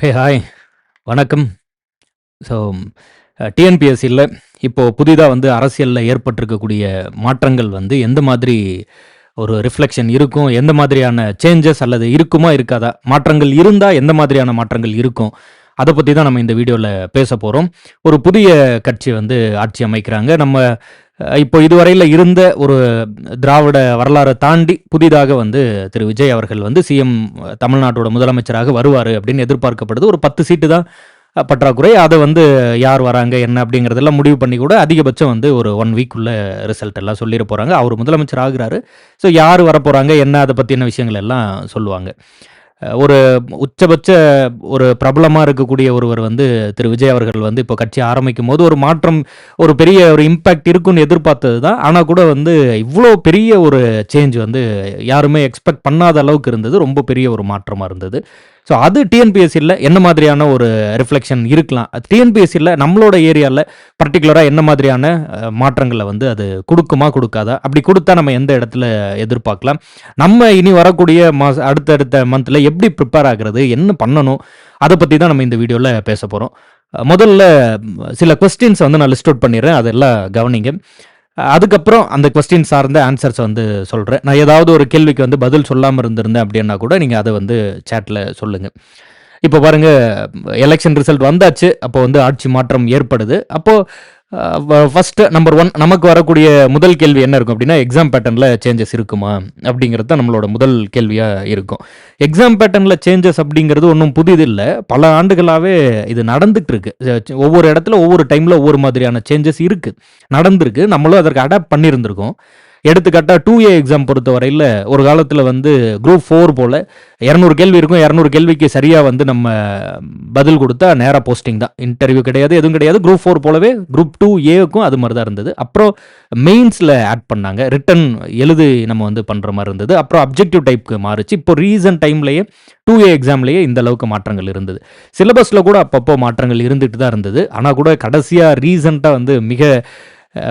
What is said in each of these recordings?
Hey hi வணக்கம். So டிஎன்பிஎஸ்சியில் இப்போது புதிதாக வந்து அரசியலில் ஏற்பட்டிருக்கக்கூடிய மாற்றங்கள் வந்து எந்த மாதிரி ஒரு ரிஃப்ளெக்ஷன் இருக்கும், எந்த மாதிரியான சேஞ்சஸ் அல்லது இருக்குமா இருக்காதா, மாற்றங்கள் இருந்தால் எந்த மாதிரியான மாற்றங்கள் இருக்கும், அதை பற்றி தான் நம்ம இந்த வீடியோவில் பேச போகிறோம். ஒரு புதிய கட்சி வந்து ஆட்சி அமைக்கிறாங்க. நம்ம இப்போ இதுவரையில் இருந்த ஒரு திராவிட வரலாறை தாண்டி புதிதாக வந்து திரு விஜய் அவர்கள் வந்து சிஎம் தமிழ்நாட்டோட முதலமைச்சராக வருவார் அப்படின்னு எதிர்பார்க்கப்படுது. ஒரு 10 சீட்டு தான் பற்றாக்குறை. அதை வந்து யார் வராங்க என்ன அப்படிங்கிறதெல்லாம் முடிவு பண்ணி கூட அதிகபட்சம் வந்து ஒரு 1 வீக்குள்ள ரிசல்ட் எல்லாம் சொல்லிட போகிறாங்க. அவர் முதலமைச்சர் ஆகுறாரு. ஸோ யார் வரப்போகிறாங்க என்ன, அதை பற்றின விஷயங்கள் எல்லாம் சொல்லுவாங்க. ஒரு உச்சபட்ச ஒரு பிரபலமாக இருக்கக்கூடிய ஒருவர் வந்து திரு விஜய் அவர்கள் வந்து இப்போ கட்சி ஆரம்பிக்கும் போது ஒரு மாற்றம், ஒரு பெரிய ஒரு இம்பேக்ட் இருக்குன்னு எதிர்பார்த்தது தான். ஆனால் கூட வந்து இவ்வளோ பெரிய ஒரு சேஞ்ச் வந்து யாருமே எக்ஸ்பெக்ட் பண்ணாத அளவுக்கு இருந்தது. ரொம்ப பெரிய ஒரு மாற்றமாக இருந்தது. ஸோ அது டிஎன்பிஎஸ்சியில் என்ன மாதிரியான ஒரு ரிஃப்ளெக்ஷன் இருக்கலாம், டிஎன்பிஎஸ்சியில் நம்மளோட ஏரியாவில் பர்டிகுலராக என்ன மாதிரியான மாற்றங்களை வந்து அது கொடுக்குமா கொடுக்காதா, அப்படி கொடுத்தா நம்ம எந்த இடத்துல எதிர்பார்க்கலாம், நம்ம இனி வரக்கூடிய அடுத்தடுத்த மந்தில் எப்படி ப்ரிப்பேர் ஆகிறது, என்ன பண்ணணும், அதை பற்றி தான் நம்ம இந்த வீடியோவில் பேச போகிறோம். முதல்ல சில கொஸ்டின்ஸ் வந்து நான் லிஸ்ட் அவுட் பண்ணிடுறேன், அதெல்லாம் கவனிங்க. அதுக்கப்புறம் அந்த கொஸ்டின் சார்ந்த ஆன்சர்ஸ் வந்து சொல்கிறேன். நான் ஏதாவது ஒரு கேள்விக்கு வந்து பதில் சொல்லாமல் இருந்திருந்தேன் அப்படின்னா கூட நீங்கள் அதை வந்து சேட்டில் சொல்லுங்கள். இப்போ பாருங்கள், எலெக்ஷன் ரிசல்ட் வந்தாச்சு. அப்போ வந்து ஆட்சி மாற்றம் ஏற்படுது. அப்போது ஃபஸ்ட்டு நம்பர் 1 நமக்கு வரக்கூடிய முதல் கேள்வி என்ன இருக்கும் அப்படின்னா, எக்ஸாம் பேட்டர்னில் சேஞ்சஸ் இருக்குமா அப்படிங்கிறது தான் நம்மளோட முதல் கேள்வியாக இருக்கும். எக்ஸாம் பேட்டர்னில் சேஞ்சஸ் அப்படிங்கிறது ஒன்றும் புதிதில்லை. பல ஆண்டுகளாகவே இது நடந்துகிட்டு இருக்கு. ஒவ்வொரு இடத்துல ஒவ்வொரு டைமில் ஒவ்வொரு மாதிரியான சேஞ்சஸ் இருக்குது, நடந்திருக்கு. நம்மளும் அதற்கு அடாப்ட் பண்ணியிருந்திருக்கோம். எடுத்துக்காட்டாக 2A எக்ஸாம் பொறுத்த வரையில் ஒரு காலத்தில் வந்து குரூப் 4 போல் 200 கேள்வி இருக்கும். 200 கேள்விக்கு சரியாக வந்து நம்ம பதில் கொடுத்தா நேராக போஸ்டிங் தான், இன்டர்வியூ கிடையாது, எதுவும் கிடையாது. குரூப் 4 போலவே குரூப் 2Aக்கும் அது மாதிரி தான் இருந்தது. அப்புறம் மெயின்ஸில் ஆட் பண்ணாங்க, ரிட்டன் எழுதி நம்ம வந்து பண்ணுற மாதிரி இருந்தது. அப்புறம் அப்ஜெக்டிவ் டைப்புக்கு மாறிச்சு. இப்போ ரீசன்ட் டைம்லேயே 2A எக்ஸாம்லேயே இந்த அளவுக்கு மாற்றங்கள் இருந்தது. சிலபஸில் கூட அப்பப்போ மாற்றங்கள் இருந்துகிட்டு தான் இருந்தது. ஆனால் கூட கடைசியாக ரீசண்டாக வந்து மிக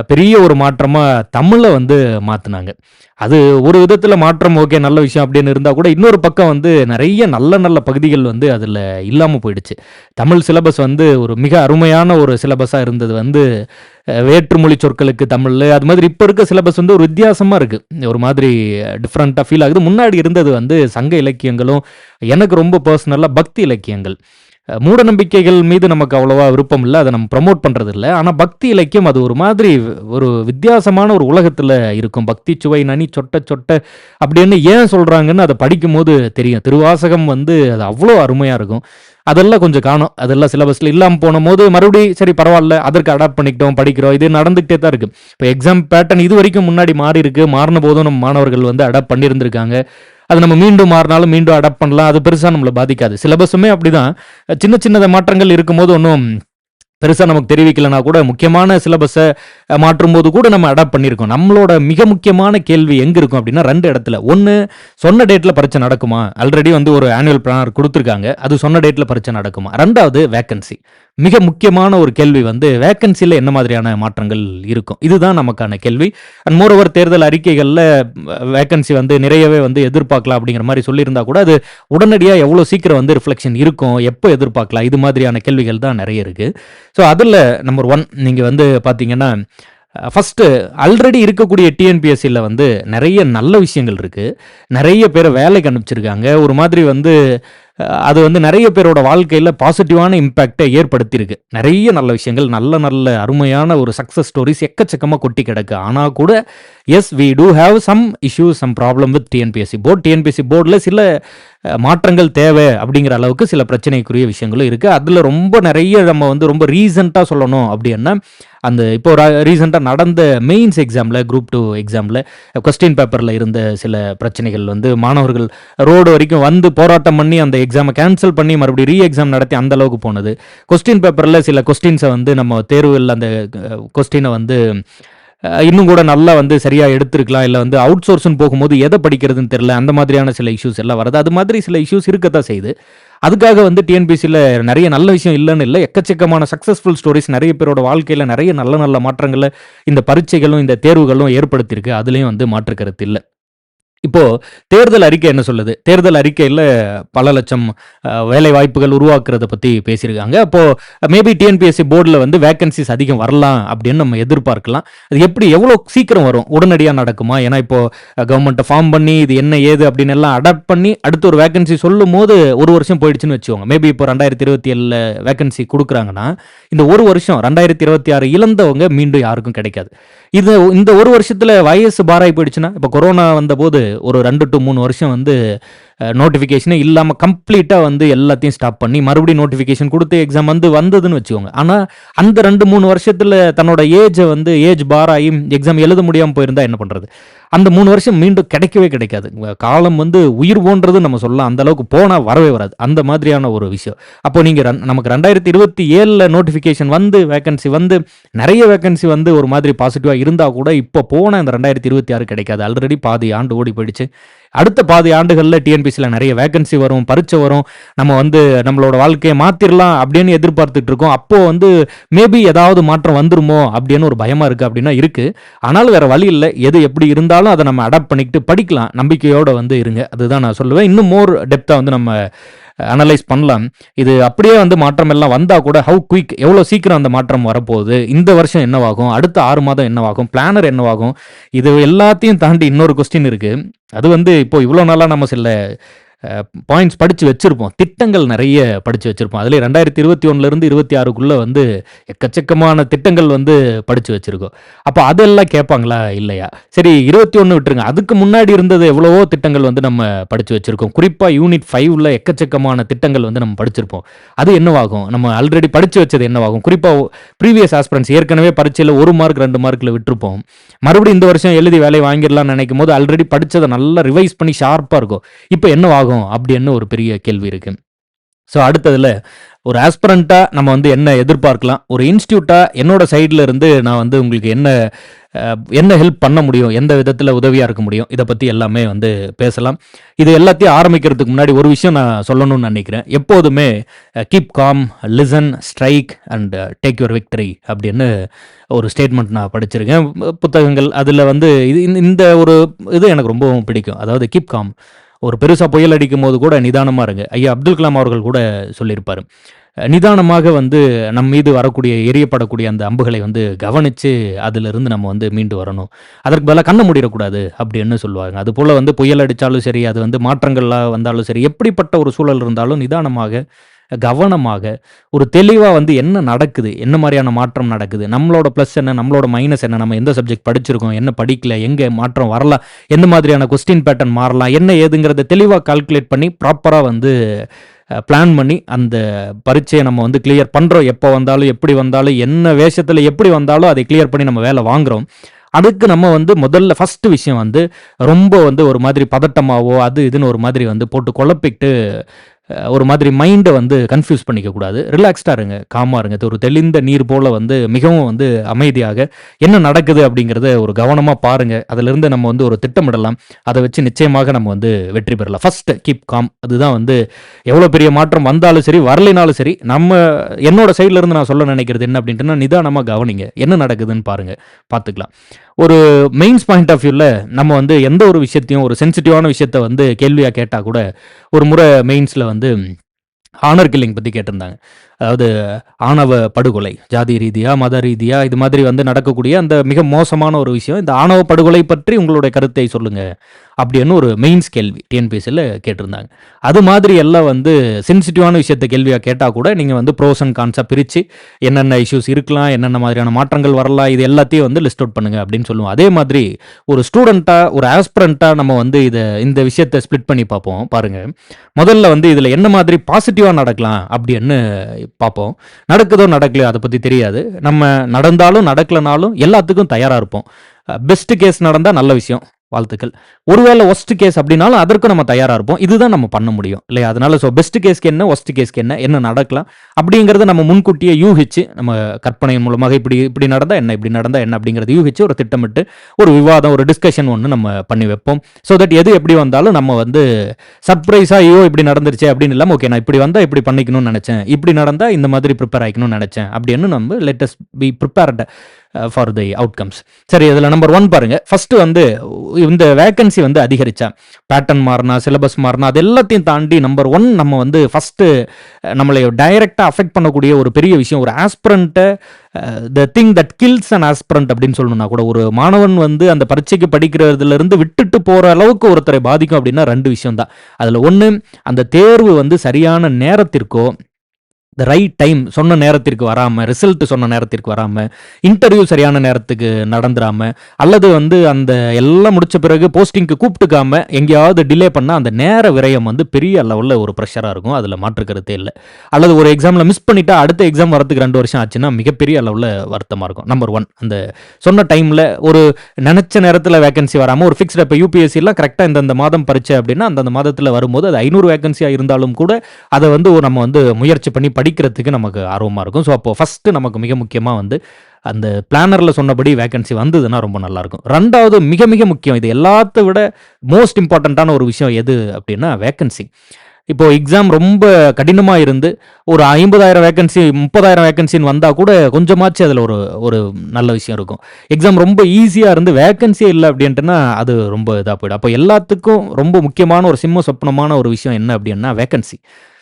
பெரிய ஒரு மாற்றமாக தமிழை வந்து மாற்றினாங்க. அது ஒரு விதத்தில் மாற்றம் ஓகே, நல்ல விஷயம் அப்படின்னு இருந்தால் கூட இன்னொரு பக்கம் வந்து நிறைய நல்ல நல்ல பகுதிகள் வந்து அதில் இல்லாமல் போயிடுச்சு. தமிழ் சிலபஸ் வந்து ஒரு மிக அருமையான ஒரு சிலபஸாக இருந்தது. வந்து வேற்றுமொழி சொற்களுக்கு தமிழ், அது மாதிரி இப்போ இருக்க சிலபஸ் வந்து ஒரு வித்தியாசமாக இருக்குது, ஒரு மாதிரி டிஃப்ரெண்ட்டாக ஃபீல் ஆகுது. முன்னாடி இருந்தது வந்து சங்க இலக்கியங்களும், எனக்கு ரொம்ப பர்சனலாக பக்தி இலக்கியங்கள். மூட நம்பிக்கைகள் மீது நமக்கு அவ்வளோவா விருப்பம் இல்லை, அதை நம்ம ப்ரமோட் பண்ணுறது இல்லை. ஆனால் பக்தி இலக்கியம் அது ஒரு மாதிரி ஒரு வித்தியாசமான ஒரு உலகத்தில் இருக்கும். பக்தி சுவை நனி சொட்ட சொட்ட அப்படின்னு ஏன் சொல்கிறாங்கன்னு அதை படிக்கும் போது தெரியும். திருவாசகம் வந்து அது அவ்வளோ அருமையாக இருக்கும். அதெல்லாம் கொஞ்சம் காணும், அதெல்லாம் சிலபஸில் இல்லாமல் போன போது மறுபடியும் சரி பரவாயில்ல, அதற்கு அடாப்ட் பண்ணிக்கிட்டோம், படிக்கிறோம், இது நடந்துகிட்டே தான் இருக்குது. இப்போ எக்ஸாம் பேட்டர்ன் இது வரைக்கும் முன்னாடி மாறி இருக்குது. மாறின போதும் நம்ம மாணவர்கள் வந்து அடாப்ட் பண்ணியிருந்திருக்காங்க. அது நம்ம மீண்டும் மாறினாலும் மீண்டும் அடாப்ட் பண்ணலாம், அது பெருசாக நம்மளை பாதிக்காது. சிலபஸுமே அப்படிதான், சின்ன சின்ன மாற்றங்கள் இருக்கும்போது ஒன்றும் பெருசாக நமக்கு தெரிவிக்கலைன்னா கூட முக்கியமான சிலபஸை மாற்றும்போது கூட நம்ம அடாப்ட் பண்ணியிருக்கோம். நம்மளோட மிக முக்கியமான கேள்வி எங்கே இருக்கும் அப்படின்னா 2 இடத்துல. ஒன்று, சொன்ன டேட்டில் பரீட்சை நடக்குமா, ஆல்ரெடி வந்து ஒரு ஆனுவல் பிளானர் கொடுத்துருக்காங்க, அது சொன்ன டேட்டில் பரீட்சை நடக்குமா. 2வது வேக்கன்சி. மிக முக்கியமான ஒரு கேள்வி வந்து வேக்கன்சியில் என்ன மாதிரியான மாற்றங்கள் இருக்கும், இதுதான் நமக்கான கேள்வி. அண்ட் மோரோவர் தேர்தல் அறிக்கைகளில் வேக்கன்சி வந்து நிறையவே வந்து எதிர்பார்க்கலாம் அப்படிங்கிற மாதிரி சொல்லியிருந்தா கூட அது உடனடியாக எவ்வளோ சீக்கிரம் வந்து ரிஃப்ளெக்ஷன் இருக்கும், எப்போ எதிர்பார்க்கலாம், இது மாதிரியான கேள்விகள் தான் நிறைய இருக்குது. ஸோ அதில் நம்பர் 1 நீங்கள் வந்து பார்த்தீங்கன்னா, ஃபஸ்ட்டு ஆல்ரெடி இருக்கக்கூடிய டிஎன்பிஎஸ்சியில் வந்து நிறைய நல்ல விஷயங்கள் இருக்குது. நிறைய பேரை வேலைக்கு அனுப்பிச்சிருக்காங்க. ஒரு மாதிரி வந்து அது வந்து நிறைய பேரோட வாழ்க்கையில் பாசிட்டிவான இம்பேக்டை ஏற்படுத்தியிருக்கு. நிறைய நல்ல விஷயங்கள், நல்ல நல்ல அருமையான ஒரு சக்ஸஸ் ஸ்டோரிஸ் எக்கச்சக்கமாக கொட்டி கிடக்கு. ஆனால் கூட yes, we do have some issues, some problem with TNPSC board. TNPSC போர்டில் சில மாற்றங்கள் தேவை அப்படிங்கிற அளவுக்கு சில பிரச்சனைக்குரிய விஷயங்களும் இருக்குது. அதில் ரொம்ப நிறைய நம்ம வந்து ரொம்ப ரீசெண்டாக சொல்லணும் அப்படின்னா, அந்த இப்போ ரீசெண்டாக நடந்த மெயின்ஸ் எக்ஸாமில், குரூப் 2 எக்ஸாமில் கொஸ்டின் பேப்பரில் இருந்த சில பிரச்சனைகள் வந்து மாணவர்கள் ரோடு வரைக்கும் வந்து போராட்டம் பண்ணி அந்த எக்ஸாமை கேன்சல் பண்ணி மறுபடியும் ரீ எக்ஸாம் நடத்தி அந்த அளவுக்கு போனது. கொஸ்டின் பேப்பரில் சில கொஸ்டின்ஸை வந்து நம்ம தேர்வில் அந்த கொஸ்டினை வந்து இன்னும் கூட நல்லா வந்து சரியாக எடுத்துருக்கலாம், இல்லை வந்து அவுட் சோர்ஸ்னு போகும்போது எதை படிக்கிறதுன்னு தெரியல, அந்த மாதிரியான சில இஷ்யூஸ் எல்லாம் வருது. அது மாதிரி சில இஷ்யூஸ் இருக்கத்தான் செய்யுது. அதுக்காக வந்து டிஎன்பிஎஸ்சியில் நிறைய நல்ல விஷயம் இல்லைன்னு இல்லை, எக்கச்சக்கமான சக்ஸஸ்ஃபுல் ஸ்டோரிஸ், நிறைய பேரோட வாழ்க்கையில் நிறைய நல்ல நல்ல மாற்றங்களை இந்த பரீட்சைகளும் இந்த தேர்வுகளும் ஏற்படுத்தியிருக்கு. அதுலேயும் வந்து மாற்று கருத்து இல்லை. இப்போ தேர்தல் அறிக்கை என்ன சொல்லுது? தேர்தல் அறிக்கையில பல லட்சம் வேலை வாய்ப்புகள் உருவாக்குறத பத்தி பேசியிருக்காங்க. அப்போ மேபி டிஎன்பிஎஸ்சி போர்டுல வந்து வேக்கன்சிஸ் அதிகம் வரலாம் அப்படின்னு நம்ம எதிர்பார்க்கலாம். அது எப்படி எவ்வளோ சீக்கிரம் வரும்? உடனடியா நடக்குமா? ஏன்னா இப்போ கவர்மெண்ட்ட ஃபார்ம் பண்ணி இது என்ன ஏது அப்படின்னு எல்லாம் அடாப்ட் பண்ணி அடுத்து ஒரு வேக்கன்சி சொல்லும்போது 1 வருஷம் போயிடுச்சுன்னு வச்சுக்கோங்க. மேபி இப்போ 2027ல வேக்கன்சி குடுக்குறாங்கன்னா, இந்த 1 வருஷம் 2026 இழந்தவங்க மீண்டும் யாருக்கும் கிடைக்காது. இந்த 1 வருஷத்துல வயசு பாராயி போயிடுச்சுன்னா, இப்போ கொரோனா வந்தபோது ஒரு 2 டூ 3 வருஷம் வந்து நோட்டிஃபிகேஷனே இல்லாம கம்ப்ளீட்டா வந்து எல்லாத்தையும் ஸ்டாப் பண்ணி மறுபடியும் நோட்டிஃபிகேஷன் குடுத்து எக்ஸாம் வந்ததுன்னு வச்சுக்கோங்க. ஆனா, அந்த 2, 3 வருஷத்துல தன்னோட ஏஜ் பார் ஆகி எக்ஸாம் எழுத முடியாம போயிருந்தா என்ன பண்றது? அந்த 3 வருஷம் மீண்டும் கிடைக்கவே கிடைக்காது. காலம் வந்து உயிர் போன்றது நம்ம சொல்லலாம். அந்த அளவுக்கு போனா வரவே வராது. அந்த மாதிரியான ஒரு விஷயம். அப்போ நீங்க நமக்கு 2027ல நோட்டிஃபிகேஷன் வந்து வேக்கன்சி வந்து நெறைய வேக்கன்சி வந்து ஒரு மாதிரி பாசிட்டிவா இருந்தா கூட, இப்போ போன இந்த 2026 கிடைக்காது. ஆல்ரெடி பாதி ஆண்டு ஓடி போயிடுச்சு. அடுத்த பாதி ஆண்டுகள்ல டிஎன்பிஎஸ்சில நெறைய வேக்கன்சி வரும், பரீட்சை வரும். நம்ம வந்து நம்மளோட வாழ்க்கைய மாத்திரலாம் அப்படின்னு எதிர்பார்த்துட்டு இருக்கோம். அப்போ வந்து மேபி ஏதாவது மாற்றம் வந்துருமோ அப்படின்னு ஒரு பயமா இருக்கு அப்படின்னா இருக்கு. ஆனாலும் வேற வழி இல்ல. எது எப்படி இருந்தாலும் அத நம்ம அடாப்ட் பண்ணிக்கிட்டு படிக்கலாம். நம்பிக்கையோட வந்து இருங்க. அதுதான் நான் சொல்லுவேன். இன்னும் மோர் டெப்த்தா வந்து நம்ம அனலைஸ் பண்ணலாம். இது அப்படியே வந்து மாற்றம் எல்லாம் வந்தா கூட ஹவ் குயிக் எவ்வளோ சீக்கிரம் அந்த மாற்றம் வரப்போகுது? இந்த வருஷம் என்னவாகும்? அடுத்த 6 மாதம் என்னவாகும்? பிளானர் என்னவாகும்? இது எல்லாத்தையும் தாண்டி இன்னொரு கொஸ்டின் இருக்கு. அது வந்து இப்போ இவ்வளோ நாளா நம்ம சில பாயிண்ட்ஸ் படிச்சு வச்சிருப்போம். திட்டங்கள் நெறைய படிச்சு வச்சிருப்போம். அதிலே 2021லிருந்து 26க்குள்ள வந்து எக்கச்சக்கமான திட்டங்கள் வந்து படிச்சு வச்சிருக்கோம். அப்ப அதெல்லாம் கேட்பாங்களா? இல்லையா? சரி 21 விட்டுருங்க. அதுக்கு முன்னாடி இருந்தது எவ்வளவோ திட்டங்கள் வந்து நம்ம படிச்சு வச்சிருக்கோம். குறிப்பா யூனிட் 5ல எக்கச்சக்கமான திட்டங்கள் வந்து நம்ம படிச்சிருப்போம். அது என்னவாகும்? நம்ம ஆல்ரெடி படிச்சு வச்சது என்னவாகும்? குறிப்பா ப்ரீவியஸ் ஆஸ்பிரண்ட்ஸ் ஏற்கனவே பரீட்சையில 1 மார்க் 2 மார்க்ல விட்டுருப்போம். மறுபடியும் இந்த வருஷம் எழுதி வேலை வாங்கிடலாம்னு நினைக்கும்போது ஆல்ரெடி படிச்சத நல்லா ரிவைஸ் பண்ணி ஷார்ப்பா இருக்கும். இப்ப என்னவாகும்? அப்படின்னு ஒரு பெரிய கேள்வி இருக்கு. ஸோ அடுத்ததுல ஒரு ஆஸ்பிரண்டா நம்ம வந்து என்ன எதிர்பார்க்கலாம்? ஒரு இன்ஸ்டிடியூட்டா என்னோட சைடுல இருந்து நான் வந்து உங்களுக்கு என்ன ஹெல்ப் பண்ண முடியும்? எந்த விதத்துல உதவியா இருக்க முடியும்? இத பத்தி எல்லாமே வந்து பேசலாம். இது எல்லாத்தையும் ஆரம்பிக்கிறதுக்கு முன்னாடி ஒரு விஷயம் நான் சொல்லணும்னு நினைக்கிறேன். எப்போதுமே keep com, listen, strike and take your victory அப்படின்னு ஒரு ஸ்டேட்மெண்ட் நான் படிச்சிருக்கேன். புத்தகங்கள் அதுல வந்து இந்த ஒரு இது எனக்கு ரொம்பவும் பிடிக்கும். அதாவது கீப் காம். ஒரு பெருசா புயல் அடிக்கும்போது கூட நிதானமா இருங்க. ஐயா அப்துல் கலாம் அவர்கள் கூட சொல்லியிருப்பாரு. நிதானமாக வந்து நம் மீது வரக்கூடிய எரியப்படக்கூடிய அந்த அம்புகளை வந்து கவனிச்சு அதிலிருந்து நம்ம வந்து மீண்டு வரணும். அதற்கு பதிலா கண்ண மூடிறக்கூடாது அப்படின்னு சொல்லுவாங்க. அதுபோல வந்து புயல் அடிச்சாலும் சரி, அது வந்து மாற்றங்கள்லாம் வந்தாலும் சரி, எப்படிப்பட்ட ஒரு சூழல் இருந்தாலும் நிதானமாக, கவனமாக, ஒரு தெளிவா வந்து என்ன நடக்குது? என்ன மாரியான மாற்றம் நடக்குது? நம்மளோட பிளஸ் என்ன? நம்மளோட மைனஸ் என்ன? நம்ம எந்த சப்ஜெக்ட் படிச்சிருக்கோம்? என்ன படிக்கல? எங்க மாற்றம் வரலாம்? எந்த மாதிரியான கொஸ்டின் பேட்டர்ன் மாறலாம்? என்ன ஏதுங்கிறத தெளிவா கால்குலேட் பண்ணி ப்ராப்பரா வந்து பிளான் பண்ணி அந்த பரீட்சையை நம்ம வந்து கிளியர் பண்றோம். எப்போ வந்தாலும், எப்படி வந்தாலும், என்ன வேஷத்துல எப்படி வந்தாலும் அதை கிளியர் பண்ணி நம்ம வேலை வாங்குறோம். அதுக்கு நம்ம வந்து முதல்ல ஃபர்ஸ்ட் விஷயம் வந்து ரொம்ப வந்து ஒரு மாதிரி பதட்டமாவோ, அது இதுன்னு ஒரு மாதிரி வந்து போட்டு குழப்பிக்கிட்டு ஒரு மாதிரி மைண்டை வந்து கன்ஃபியூஸ் பண்ணிக்க கூடாது. ரிலாக்ஸ்டா இருங்க, காமா இருங்க. ஒரு தெளிந்த நீர் போல வந்து மிகவும் வந்து அமைதியாக என்ன நடக்குது அப்படிங்கிறத ஒரு கவனமா பாருங்க. அதிலிருந்து நம்ம வந்து ஒரு திட்டமிடலாம். அதை வச்சு நிச்சயமாக நம்ம வந்து வெற்றி பெறலாம். First keep com. அதுதான் வந்து எவ்வளோ பெரிய மாற்றம் வந்தாலும் சரி, வரலைனாலும் சரி, என்னோட சைட்ல இருந்து நான் சொல்ல நினைக்கிறது என்ன அப்படின்ட்டுனா, நிதானமா கவனிங்க. என்ன நடக்குதுன்னு பாருங்க, பார்த்துக்கலாம். ஒரு மெயின்ஸ் பாயிண்ட் ஆஃப் வியூல நம்ம வந்து எந்த ஒரு விஷயத்தையும் ஒரு சென்சிட்டிவான விஷயத்த வந்து கேள்வியா கேட்டா கூட, ஒரு முறை மெயின்ஸ்ல வந்து ஹானர் கில்லிங் பத்தி கேட்டிருந்தாங்க. அதாவது ஆணவ படுகொலை. ஜாதி ரீதியா, மத ரீதியா இது மாதிரி வந்து நடக்கக்கூடிய அந்த மிக மோசமான ஒரு விஷயம். இந்த ஆணவ படுகொலை பற்றி உங்களுடைய கருத்தை சொல்லுங்க. அப்படின்னு ஒரு மெயின்ஸ் கேள்வி டிஎன்பிஎஸ்சில கேட்டிருந்தாங்க. அது மாதிரி எல்லாம் வந்து சென்சிட்டிவான விஷயத்த கேள்வியா கேட்டா கூட நீங்க வந்து ப்ரோஸ் அண்ட் கான்ஸா பிரிச்சு என்னென்ன இஷ்யூஸ் இருக்கலாம், என்னென்ன மாதிரியான மாற்றங்கள் வரலாம், இது எல்லாத்தையும் வந்து லிஸ்ட் அவுட் பண்ணுங்க அப்படின்னு சொல்லுவோம். அதே மாதிரி ஒரு ஸ்டூடெண்ட்டா, ஒரு ஆஸ்பிரண்டா நம்ம வந்து இந்த விஷயத்த ஸ்ப்ளிட் பண்ணி பார்ப்போம். பாருங்க. முதல்ல வந்து இதுல என்ன மாதிரி பாசிட்டிவா நடக்கலாம் அப்படின்னு பார்ப்போம். நடக்குதோ நடக்கலையோ அதை பத்தி தெரியாது. நம்ம நடந்தாலும் நடக்கலனாலும் எல்லாத்துக்கும் தயாரா இருப்போம். பெஸ்ட் கேஸ் நடந்தா நல்ல விஷயம். வாழ்த்துக்கள். ஒருவேளை ஒர்ஸ்ட் கேஸ் அப்படின்னாலும் அதற்கும் நம்ம தயாரா இருப்போம். இதுதான் நம்ம பண்ண முடியும் இல்லையா? அதனால பெஸ்ட் கேஸ்க்கு என்ன, ஒர்ஸ்ட் கேஸ்க்கு என்ன நடக்கலாம் அப்படிங்கிறத நம்ம முன்கூட்டியே யூகிச்சு நம்ம கற்பனை மூலமாக இப்படி நடந்தா என்ன, இப்படி நடந்தா என்ன அப்படிங்கிறத யூகிச்சு ஒரு திட்டமிட்டு ஒரு விவாதம், ஒரு டிஸ்கஷன் ஒன்று நம்ம பண்ணி வைப்போம். ஸோ தட் எது எப்படி வந்தாலும் நம்ம வந்து சர்ப்ரைஸா ஐயோ இப்படி நடந்துருச்சு அப்படின்னு இல்லாமல் ஓகே நான் இப்படி வந்தா இப்படி பண்ணிக்கணும்னு நினைச்சேன், இப்படி நடந்தா இந்த மாதிரி ப்ரிப்பேர் ஆகிக்கணும்னு நினைச்சேன் அப்படின்னு நம்ம let us be prepared. For the outcomes. சரி, இதில் நம்பர் 1 பாருங்க. ஃபர்ஸ்ட் வந்து இந்த வேகன்சி வந்து அதிகரிச்சா, பேட்டர்ன் மாறினா, சிலபஸ் மாறினா, அது எல்லாத்தையும் தாண்டி நம்பர் 1 நம்ம வந்து ஃபர்ஸ்ட் நம்மளை டைரக்டா அஃபெக்ட் பண்ணக்கூடிய ஒரு பெரிய விஷயம், ஒரு ஆஸ்பிரண்ட்டை the thing that kills an aspirant அப்படின்னு சொல்லணும்னா கூட, ஒரு மாணவன் வந்து அந்த பரீட்சைக்கு படிக்கிறதுல இருந்து விட்டுட்டு போற அளவுக்கு ஒருத்தரை பாதிக்கும் அப்படின்னா 2 விஷயம் தான். அதுல 1, அந்த தேர்வு வந்து சரியான நேரத்திற்கோ, த ரைட் டைம் சொன்ன நேரத்திற்கு வராம, ரிசல்ட் சொன்ன நேரத்திற்கு வராம, இன்டர்வியூ சரியான நேரத்துக்கு நடந்துராம, அல்லது வந்து அந்த எல்லாம் முடிச்ச பிறகு போஸ்டிங்க்கு கூப்பிட்டுக்காம எங்கேயாவது டிலே பண்ணா, அந்த நேர விரயம் வந்து பெரிய லெவல்ல ஒரு ப்ரெஷரா இருக்கும். அதுல மாற்று கருத்தே இல்ல. அல்லது ஒரு எக்ஸாம்ல மிஸ் பண்ணிட்டா அடுத்த எக்ஸாம் வரதுக்கு 2 வருஷம் ஆச்சுன்னா மிகப்பெரிய அளவுல வருத்தமா இருக்கும். நம்பர் 1, அந்த சொன்ன டைம்ல ஒரு நினைச்ச நேரத்துல வேகன்சி வராம, ஒரு ஃபிக்ஸ்டு இப்ப யுபிஎஸ்சிலாம் கரெக்ட்டா இந்த மாதம் பரீட்சை அப்படின்னா, அந்தந்த மாதத்துல வரும்போது அது 500 வேகன்சியா இருந்தாலும் கூட, அத வந்து நம்ம வந்து முயற்சி பண்ணி படிக்கிறதுக்கு நமக்கு ஆர்வமா இருக்கும். ஸோ அப்போ ஃபர்ஸ்ட் நமக்கு மிக முக்கியமா வந்து அந்த பிளானர்ல சொன்னபடி வேகன்சி வந்ததுன்னா ரொம்ப நல்லா இருக்கும். 2வது மிக மிக முக்கியம், இது எல்லாத்த விட மோஸ்ட் இம்பார்ட்டன்ட்டான ஒரு விஷயம் எது அப்படின்னா வேகன்சி. இப்போ எக்ஸாம் ரொம்ப கடினமா இருந்து ஒரு 50,000 வேகன்சி 30,000 வேகன்சின்னு வந்தா கூட கொஞ்சமாச்சு அதுல ஒரு ஒரு நல்ல விஷயம் இருக்கும். எக்ஸாம் ரொம்ப ஈஸியா இருந்து வேகன்சியே இல்ல அப்படின்ட்டுனா அது ரொம்ப இதா போயிடும். அப்போ எல்லாத்துக்கும் ரொம்ப முக்கியமான ஒரு சிம்ம சொப்பனமான ஒரு விஷயம் என்ன அப்படின்னா வேகன்சி.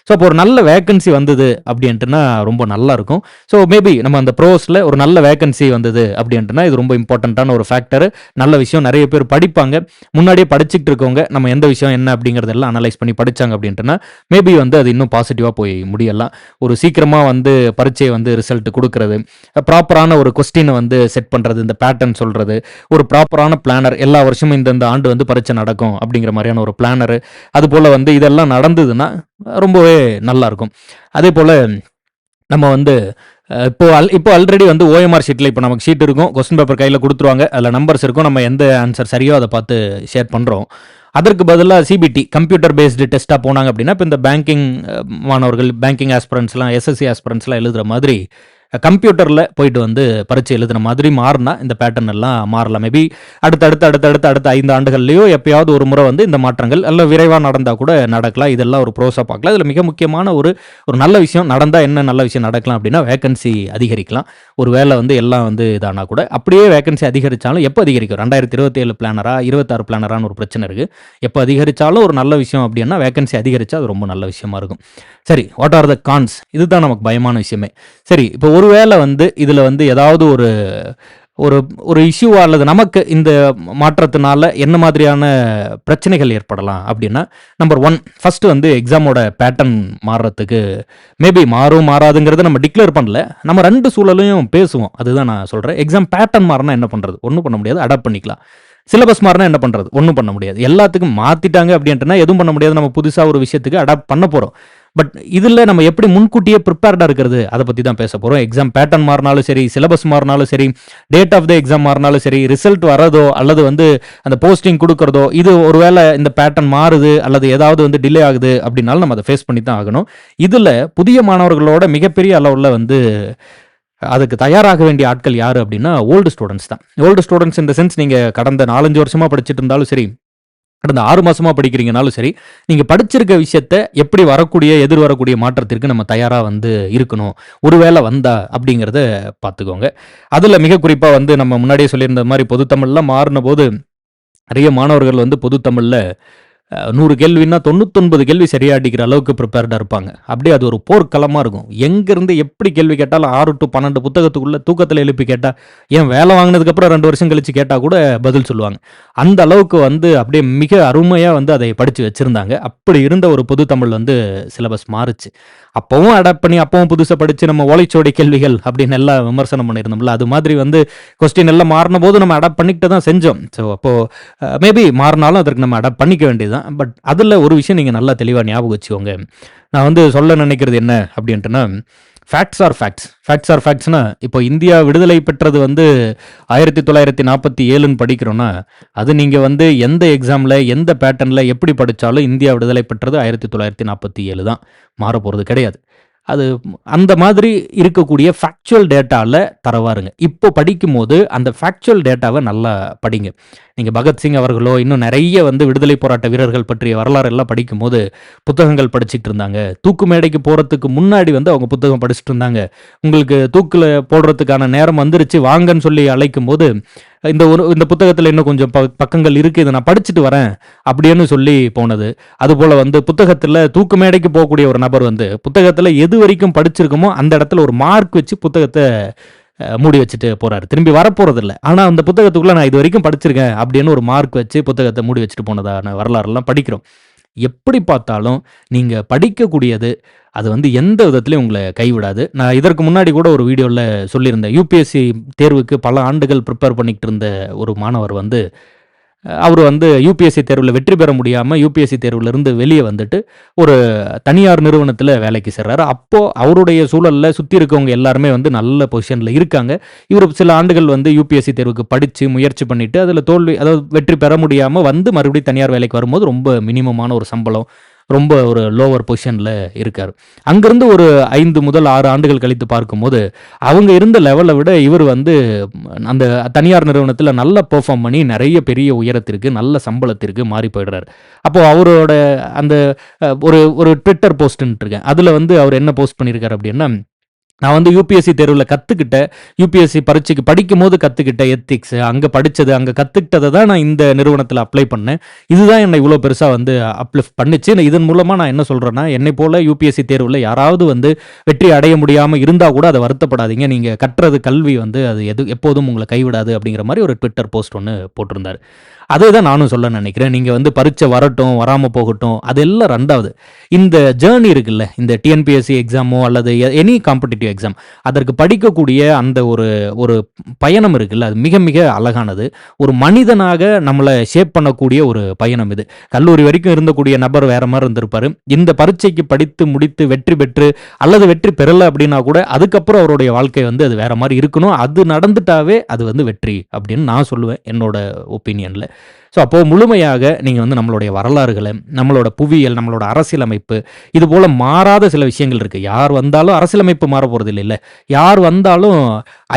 ஸோ அப்போ ஒரு நல்ல வேகன்சி வந்தது அப்படின்ட்டுனா ரொம்ப நல்லா இருக்கும். ஸோ மேபி நம்ம அந்த ப்ரோஸ்ல ஒரு நல்ல வேகன்சி வந்தது அப்படின்ட்டுனா இது ரொம்ப இம்பார்ட்டன்ட்டான ஒரு ஃபேக்டர். நல்ல விஷயம், நிறைய பேர் படிப்பாங்க. முன்னாடியே படிச்சுக்கிட்டு இருக்கவங்க நம்ம எந்த விஷயம் என்ன அப்படிங்கிறதெல்லாம் அனலைஸ் பண்ணி படிச்சாங்க அப்படின்ட்டுனா மேபி வந்து அது இன்னும் பாசிட்டிவா போய் முடியலாம். ஒரு சீக்கிரமா வந்து பரீட்சை வந்து ரிசல்ட் குடுக்குறது, ப்ராப்பரான ஒரு கொஸ்டினை வந்து செட் பண்றது, இந்த பேட்டர்ன் சொல்றது, ஒரு ப்ராப்பரான பிளானர், எல்லா வருஷமும் இந்த ஆண்டு வந்து பரீட்சை நடக்கும் அப்படிங்கிற மாதிரியான ஒரு பிளானர், அது போல வந்து இதெல்லாம் நடந்ததுன்னா ரொம்பவே நல்லா இருக்கும். அதே போல நம்ம வந்து இப்போ ஆல்ரெடி வந்து ஓஎம்ஆர் ஷீட்ல இப்போ நமக்கு ஷீட் இருக்கும். கொஸ்டின் பேப்பர் கையில குடுத்துருவாங்க. அதுல நம்பர்ஸ் இருக்கும். நம்ம எந்த ஆன்சர் சரியோ அத பார்த்து ஷேர் பண்றோம். அதற்கு பதிலா சிபிடி கம்ப்யூட்டர் பேஸ்டு டெஸ்ட்டா போனாங்க அப்படின்னா, இப்ப இந்த பேங்கிங் மாணவர்கள், பேங்கிங் ஆஸ்பிரண்ட்ஸ்லாம், எஸ்எஸ்சி ஆஸ்பிரண்ட்ஸ்லாம் எழுதுற மாதிரி கம்ப்யூட்டர்ல போயிட்டு வந்து பரீட்சை எழுதுன மாதிரி மாறுனா, இந்த பேட்டர்ன் எல்லாம் மாறலாம். மேபி அடுத்த 5 ஆண்டுகள்லயோ எப்பயாவது ஒரு முறை வந்து இந்த மாற்றங்கள் அல்ல விரைவா நடந்தா கூட நடக்கலாம். இதெல்லாம் ஒரு ப்ரோஸா பார்க்கலாம். இதுல மிக முக்கியமான ஒரு நல்ல விஷயம் நடந்தா என்ன நல்ல விஷயம் நடக்கலாம் அப்படின்னா, வேகன்சி அதிகரிக்கலாம். ஒரு வேளை வந்து எல்லாம் வந்து இதானா கூட அப்படியே வேகன்சி அதிகரிச்சாலும் எப்போ அதிகரிக்கும்? 2027 பிளானரா, 26 பிளானரான்னு ஒரு பிரச்சனை இருக்கு. எப்போ அதிகரிச்சாலும் ஒரு நல்ல விஷயம் அப்படின்னா, வேகன்சி அதிகரிச்சா அது ரொம்ப நல்ல விஷயமா இருக்கும். சரி, வாட் ஆர் த கான்ஸ்? இதுதான் நமக்கு பயமான விஷயமே. சரி, இப்போ ஒருவேளை வந்து இதுல வந்து ஏதாவது ஒரு ஒரு ஒரு இஷ்யூவா அல்லது நமக்கு இந்த மாற்றத்தினால என்ன மாதிரியான பிரச்சனைகள் ஏற்படலாம் அப்படின்னா, நம்பர் 1 ஃபர்ஸ்ட் வந்து எக்ஸாமோட பேட்டர்ன் மாறுறதுக்கு மேபி மாறும் மாறாதுங்கிறத நம்ம டிக்ளேர் பண்ணல. நம்ம 2 சூழலையும் பேசுவோம். அதுதான் நான் சொல்றேன். எக்ஸாம் பேட்டர்ன் மாறுனா என்ன பண்றது? ஒண்ணும் பண்ண முடியாது. அடாப்ட் பண்ணிக்கலாம். சிலபஸ் மாறினா என்ன பண்றது? ஒண்ணும் பண்ண முடியாது. எல்லாத்துக்கும் மாத்திட்டாங்க அப்படின்ட்டுனா எதுவும் பண்ண முடியாது. நம்ம புதுசா ஒரு விஷயத்துக்கு அடாப்ட் பண்ண போறோம். பட் இதுல நம்ம எப்படி முன்கூட்டியே ப்ரிப்பேர்டா இருக்கிறது? அத பத்தி தான் பேச போறோம். எக்ஸாம் பேட்டர்ன் மாறினாலும் சரி, சிலபஸ் மாறினாலும் சரி, டேட் ஆஃப் த எக்ஸாம் மாறினாலும் சரி, ரிசல்ட் வரதோ அல்லது வந்து அந்த போஸ்டிங் குடுக்குறதோ, இது ஒருவேளை இந்த பேட்டர்ன் மாறுது அல்லது ஏதாவது வந்து டிலே ஆகுது அப்படின்னாலும் நம்ம அத ஃபேஸ் பண்ணி தான் ஆகணும். இதுல புதிய மாணவர்களோட மிகப்பெரிய அளவுல வந்து அதுக்கு தயாராக வேண்டிய ஆட்கள் யாரு அப்படின்னா, ஓல்டு ஸ்டூடண்ட்ஸ் தான். Old students in the sense நீங்க கடந்த 4, 5 வருஷமா படிச்சுட்டு இருந்தாலும் சரி, கடந்த 6 மாசமா படிக்கிறீங்கனாலும் சரி, நீங்க படிச்சிருக்க விஷயத்த எப்படி எதிர் வரக்கூடிய மாற்றத்திற்கு நம்ம தயாரா வந்து இருக்கணும். ஒருவேளை வந்தா அப்படிங்கிறத பார்த்துக்கோங்க. அதுல மிக குறிப்பா வந்து நம்ம முன்னாடியே சொல்லியிருந்த மாரி பொது தமிழ்லாம் மாறுனபோது, நிறைய மாணவர்கள் வந்து பொது தமிழ்ல 100 கேள்வின்னா 99 கேள்வி சரியா அடிக்கிற அளவுக்கு ப்ரிப்பேர்டா இருப்பாங்க. அப்படியே அது ஒரு போர்க்களமா இருக்கும். எங்கேருந்து எப்படி கேள்வி கேட்டாலும் 6 டூ 12 புத்தகத்துக்குள்ள தூக்கத்துல எழுப்பி கேட்டா, ஏன் வேலை வாங்குனதுக்கப்புறம் 2 வருஷம் கழிச்சு கேட்டா கூட பதில் சொல்லுவாங்க. அந்த அளவுக்கு வந்து அப்படியே மிக அருமையா வந்து அதை படிச்சு வச்சிருந்தாங்க. அப்படி இருந்த ஒரு பொது தமிழ் வந்து சிலபஸ் மாறுச்சு. அப்பவும் அடாப்ட் பண்ணி அப்பவும் புதுசா படிச்சு நம்ம ஓலைச்சுவடி கேள்விகள் அப்படின்னு எல்லாம் விமர்சனம் பண்ணியிருந்தோம்ல, அது மாதிரி வந்து கொஸ்டின் எல்லாம் மாறுனபோது நம்ம அடாப்ட் பண்ணிக்கிட்டு தான் செஞ்சோம். ஸோ அப்போ மேபி மாறினாலும் அதற்கு நம்ம அடாப்ட் பண்ணிக்க வேண்டியது தான். பட் அதில் ஒரு விஷயம் நீங்கள் நல்லா தெளிவாக ஞாபகம் வச்சுக்கோங்க. நான் வந்து சொல்ல நினைக்கிறது என்ன அப்படின்ட்டுனா, facts R facts. Facts are ஃபேக்ட்ஸ்னா, இப்போ இந்தியா விடுதலை பெற்றது வந்து 1947ன்னு படிக்கிறோன்னா, அது நீங்கள் வந்து எந்த எக்ஸாமில் எந்த பேட்டர்னில் எப்படி படித்தாலும் இந்தியா விடுதலை பெற்றது 1947 தான். மாற போகிறது கிடையாது. அது அந்த மாதிரி இருக்கக்கூடிய ஃபேக்சுவல் டேட்டால தரவாருங்க. இப்போ படிக்கும்போது அந்த ஃபேக்சுவல் டேட்டாவ நல்லா படிங்க. நீங்க பகத்சிங் அவர்களோ, இன்னும் நெறைய வந்து விடுதலை போராட்ட வீரர்கள் பற்றிய வரலாறு எல்லாம் படிக்கும்போது, புத்தகங்கள் படிச்சுட்டு இருந்தாங்க. தூக்கு மேடைக்கு போறதுக்கு முன்னாடி வந்து அவங்க புத்தகம் படிச்சுட்டு இருந்தாங்க. உங்களுக்கு தூக்குல போடுறதுக்கான நேரம் வந்துருச்சு வாங்கன்னு சொல்லி அழைக்கும்போது, இந்த புத்தகத்துல இன்னும் கொஞ்சம் பக்கங்கள் இருக்கு. இத நான் படிச்சுட்டு வரேன் அப்படின்னு சொல்லி போனது. அதுபோல வந்து புத்தகத்துல தூக்கு மேடைக்கு போகக்கூடிய ஒரு நபர் வந்து, புத்தகத்துல எது வரைக்கும் படிச்சிருக்கோமோ அந்த இடத்துல ஒரு மார்க் வச்சு புத்தகத்த மூடி வச்சுட்டு போறாரு. திரும்பி வரப்போறதில்ல. ஆனா அந்த புத்தகத்துக்குள்ள நான் இதுவரைக்கும் படிச்சிருக்கேன் அப்படின்னு ஒரு மார்க் வச்சு புத்தகத்த மூடி வச்சுட்டு போனதான வரலாறுலாம் படிக்கிறோம். எப்படி பார்த்தாலும் நீங்க படிக்கக்கூடியது, அது வந்து எந்த விதத்திலயும் உங்கள கைவிடாது. நான் இதற்கு முன்னாடி கூட ஒரு வீடியோல சொல்லியிருந்தேன். யுபிஎஸ்சி தேர்வுக்கு பல ஆண்டுகள் ப்ரிப்பேர் பண்ணிக்கிட்டு இருந்த ஒரு மாணவர் வந்து அவரு வந்து யுபிஎஸ்சி தேர்வுல வெற்றி பெற முடியாம, யுபிஎஸ்சி தேர்வுலருந்து வெளிய வந்துட்டு, ஒரு தனியார் நிறுவனத்தில வேலைக்கு சேர்றாரு. அப்போ அவருடைய சூழல்ல சுத்தி இருக்கவங்க எல்லாருமே வந்து நல்ல பொசிஷன்ல இருக்காங்க. இவரு சில ஆண்டுகள் வந்து யுபிஎஸ்சி தேர்வுக்கு படிச்சு, முயற்சி பண்ணிட்டு, அதில தோல்வி அதாவது வெற்றி பெற முடியாம வந்து மறுபடியும் தனியார் வேலைக்கு வரும்போது, ரொம்ப மினிமமான ஒரு சம்பளம், ரொம்ப ஒரு லோவர் பொசிஷன்ல இருக்காரு. அங்கிருந்து ஒரு 5 முதல் 6 ஆண்டுகள் கழித்து பார்க்கும்போது, அவங்க இருந்த லெவல விட இவரு வந்து அந்த தனியார் நிறுவனத்தில நல்லா பெர்ஃபார்ம் பண்ணி நெறைய பெரிய உயரத்திற்கு, நல்ல சம்பளத்திற்கு மாறி போயிடுறாரு. அப்போ அவரோட அந்த ஒரு ஒரு ட்விட்டர் போஸ்ட்ன்ட்டு இருக்கேன். அதில வந்து அவர் என்ன போஸ்ட் பண்ணியிருக்காரு அப்டின்னா, நான் வந்து யுபிஎஸ்சி தேர்வுல கத்துக்கிட்ட, யுபிஎஸ்சி பரீட்சைக்கு படிக்கும்போது கத்துக்கிட்ட எத்திக்ஸ், அங்க படிச்சது, அங்க கத்துக்கிட்டத தான் நான் இந்த நிறுவனத்தில அப்ளை பண்ணேன். இதுதான் என்ன இவ்ளோ பெருசா வந்து அப்லிஃப்ட் பண்ணுச்சு. இதன் மூலமா நான் என்ன சொல்றேன்னா, என்னை போல யுபிஎஸ்சி தேர்வுல யாராவது வந்து வெற்றி அடைய முடியாம இருந்தா கூட அத வருத்தப்படாதீங்க. நீங்க கற்றது கல்வி வந்து அது எப்போதும் உங்கள கைவிடாது அப்படிங்கிற மாரி ஒரு ட்விட்டர் போஸ்ட் ஒண்ணு போட்டிருந்தாரு. அதே தான் நானும் சொல்ல நினைக்கிறேன். நீங்க வந்து பரீட்சை வரட்டும், வராம போகட்டும். அதெல்லாம் 2வது. இந்த ஜர்னி இருக்குல்ல, இந்த டிஎன்பிஎஸ்சி எக்ஸாமோ அல்லது எனி காம்படிட்டிவ் எக்ஸாம், அதற்கு படிக்கக்கூடிய அந்த ஒரு ஒரு பயணம் இருக்குல்ல, அது மிக மிக அழகானது. ஒரு மனிதனாக நம்மள ஷேப் பண்ணக்கூடிய ஒரு பயணம் இது. கல்லூரி வரைக்கும் இருந்தக்கூடிய நபர் வேற மாரி இருந்திருப்பாரு. இந்த பரீட்சைக்கு படித்து முடித்து வெற்றி பெற்று அல்லது வெற்றி பெறல அப்படின்னா கூட, அதுக்கப்புறம் அவருடைய வாழ்க்கை வந்து அது வேற மாரி இருக்கணும். அது நடந்துட்டாவே அது வந்து வெற்றி அப்படின்னு நான் சொல்லுவேன், என்னோட ஒப்பீனியன்ல. ஸோ அப்போ முழுமையாக நீங்க வந்து நம்மளுடைய வரலாறுகள, நம்மளோட புவியியல், நம்மளோட அரசியலமைப்பு, இது போல மாறாத சில விஷயங்கள் இருக்கு. யார் வந்தாலும் அரசியலமைப்பு மாறப் போறதில்லைல்ல. யார் வந்தாலும்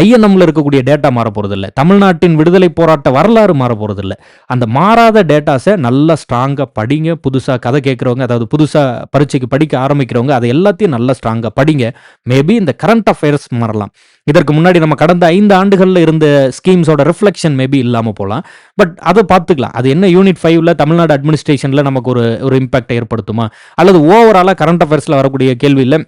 ஐஎன்எம்ல இருக்கக்கூடிய டேட்டா மாறப் போறதில்ல. தமிழ்நாட்டின் விடுதலை போராட்ட வரலாறு மாறப் போறதில்ல. அந்த மாறாத டேட்டாஸ நல்லா ஸ்ட்ராங்கா படிங்க. புதுசா கதை கேட்கிறவங்க, அதாவது புதுசா பரீட்சைக்கு படிக்க ஆரம்பிக்கிறவங்க, அத எல்லாத்தையும் நல்லா ஸ்ட்ராங்கா படிங்க. மேபி இந்த கரண்ட் அஃபேர்ஸ் மாறலாம். இதற்கு முன்னாடி நம்ம கடந்த 5 ஆண்டுகள்ல இருந்த ஸ்கீம்ஸோட ரிஃப்ளெக்ஷன் மேபி இல்லாம போலாம். பட் அத பார்த்துக்கலாம். அது என்ன யூனிட் 5ல தமிழ்நாடு அட்மினிஸ்ட்ரேஷன்ல நமக்கு ஒரு இம்பாக்ட்ட ஏற்படுத்துமா? அல்லது ஓவராலா கரண்ட் அஃபேர்ஸ்ல வரக்கூடிய கேள்வியில